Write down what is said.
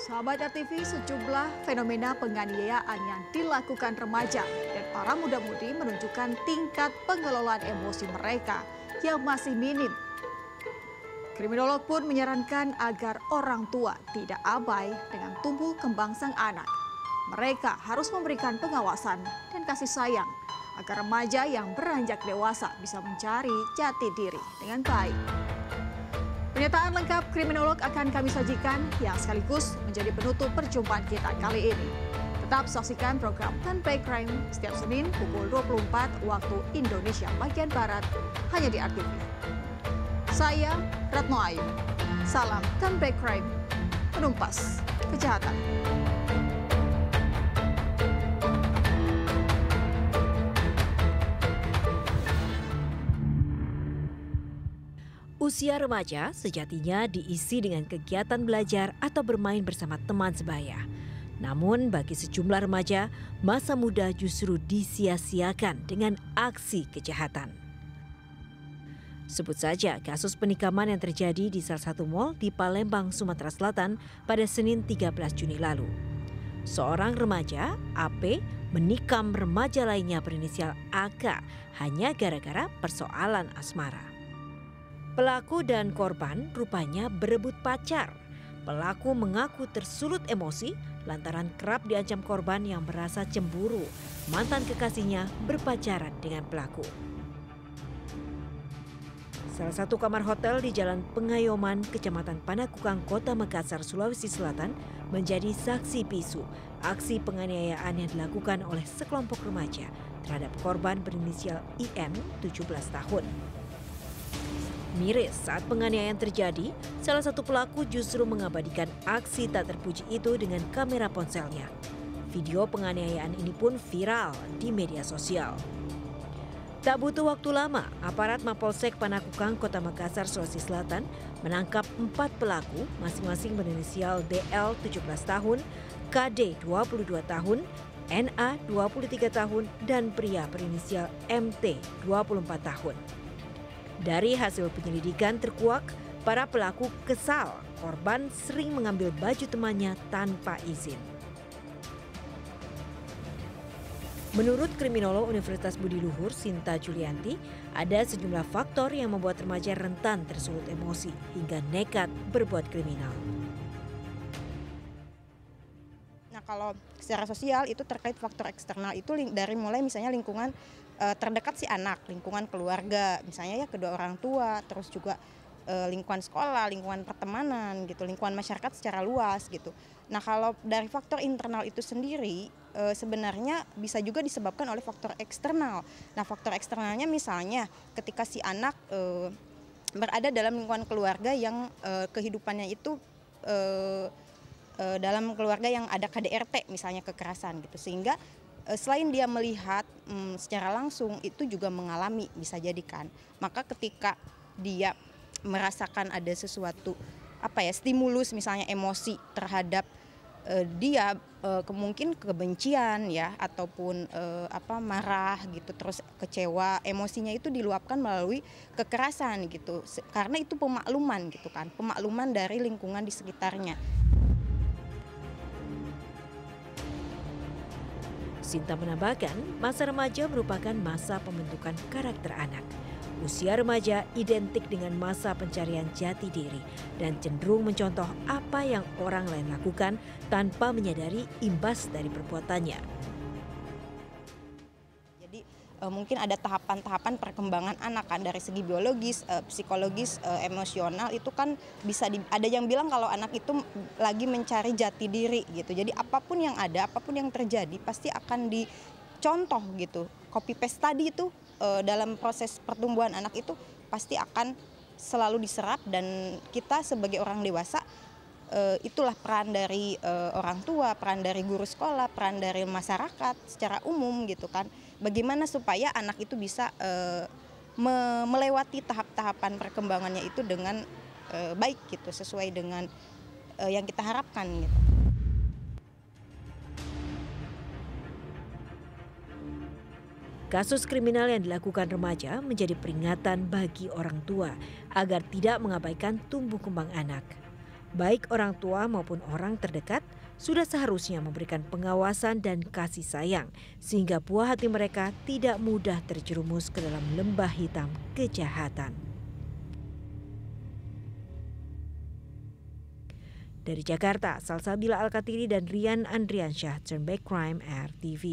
Sahabat RTV, sejumlah fenomena penganiayaan yang dilakukan remaja dan para muda-mudi menunjukkan tingkat pengelolaan emosi mereka yang masih minim. Kriminolog pun menyarankan agar orang tua tidak abai dengan tumbuh kembang sang anak. Mereka harus memberikan pengawasan dan kasih sayang agar remaja yang beranjak dewasa bisa mencari jati diri dengan baik. Pernyataan lengkap kriminolog akan kami sajikan yang sekaligus menjadi penutup perjumpaan kita kali ini. Tetap saksikan program 10 Pay Crime setiap Senin pukul 24 waktu Indonesia bagian Barat hanya di RTV. Saya Retno Ayu. Salam 10 Pay Crime, penumpas kejahatan. Usia remaja sejatinya diisi dengan kegiatan belajar atau bermain bersama teman sebaya. Namun bagi sejumlah remaja, masa muda justru disia-siakan dengan aksi kejahatan. Sebut saja kasus penikaman yang terjadi di salah satu mal di Palembang, Sumatera Selatan pada Senin 13 Juni lalu. Seorang remaja, AP, menikam remaja lainnya berinisial AK hanya gara-gara persoalan asmara. Pelaku dan korban rupanya berebut pacar. Pelaku mengaku tersulut emosi lantaran kerap diancam korban yang merasa cemburu mantan kekasihnya berpacaran dengan pelaku. Salah satu kamar hotel di Jalan Pengayoman, Kecamatan Panakukang, Kota Makassar, Sulawesi Selatan menjadi saksi bisu aksi penganiayaan yang dilakukan oleh sekelompok remaja terhadap korban berinisial IN 17 tahun. Miris saat penganiayaan terjadi, salah satu pelaku justru mengabadikan aksi tak terpuji itu dengan kamera ponselnya. Video penganiayaan ini pun viral di media sosial. Tak butuh waktu lama, aparat Mapolsek Panakukang, Kota Makassar, Sulawesi Selatan menangkap 4 pelaku masing-masing berinisial DL 17 tahun, KD 22 tahun, NA 23 tahun, dan pria berinisial MT 24 tahun. Dari hasil penyelidikan terkuak, para pelaku kesal korban sering mengambil baju temannya tanpa izin. Menurut kriminolog Universitas Budi Luhur, Sinta Julianti, ada sejumlah faktor yang membuat remaja rentan tersulut emosi hingga nekat berbuat kriminal. Nah, kalau secara sosial itu terkait faktor eksternal itu dari mulai misalnya lingkungan terdekat si anak, lingkungan keluarga, misalnya ya kedua orang tua, terus juga lingkungan sekolah, lingkungan pertemanan gitu, lingkungan masyarakat secara luas gitu. Nah, kalau dari faktor internal itu sendiri sebenarnya bisa juga disebabkan oleh faktor eksternal. Nah, faktor eksternalnya misalnya ketika si anak berada dalam lingkungan keluarga yang kehidupannya itu dalam keluarga yang ada KDRT misalnya kekerasan gitu, sehingga selain dia melihat secara langsung itu juga mengalami, bisa jadi kan. Maka ketika dia merasakan ada sesuatu stimulus misalnya emosi terhadap dia kemungkinan kebencian ya ataupun marah gitu, terus kecewa, emosinya itu diluapkan melalui kekerasan gitu. Karena itu pemakluman gitu kan, pemakluman dari lingkungan di sekitarnya. Sinta menambahkan, masa remaja merupakan masa pembentukan karakter anak. Usia remaja identik dengan masa pencarian jati diri dan cenderung mencontoh apa yang orang lain lakukan tanpa menyadari imbas dari perbuatannya. Jadi mungkin ada tahapan-tahapan perkembangan anak kan, dari segi biologis, psikologis, emosional itu kan bisa ada yang bilang kalau anak itu lagi mencari jati diri gitu. Jadi apapun yang ada, apapun yang terjadi pasti akan dicontoh gitu. Copy paste tadi itu dalam proses pertumbuhan anak itu pasti akan selalu diserap, dan kita sebagai orang dewasa itulah peran dari orang tua, peran dari guru sekolah, peran dari masyarakat secara umum gitu kan. Bagaimana supaya anak itu bisa melewati tahap-tahapan perkembangannya itu dengan baik gitu, sesuai dengan yang kita harapkan gitu. Kasus kriminal yang dilakukan remaja menjadi peringatan bagi orang tua agar tidak mengabaikan tumbuh kembang anak. Baik orang tua maupun orang terdekat sudah seharusnya memberikan pengawasan dan kasih sayang sehingga buah hati mereka tidak mudah terjerumus ke dalam lembah hitam kejahatan. Dari Jakarta, Salsabila Al-Katiri dan Rian Andriansyah, Turn Back Crime, RTV.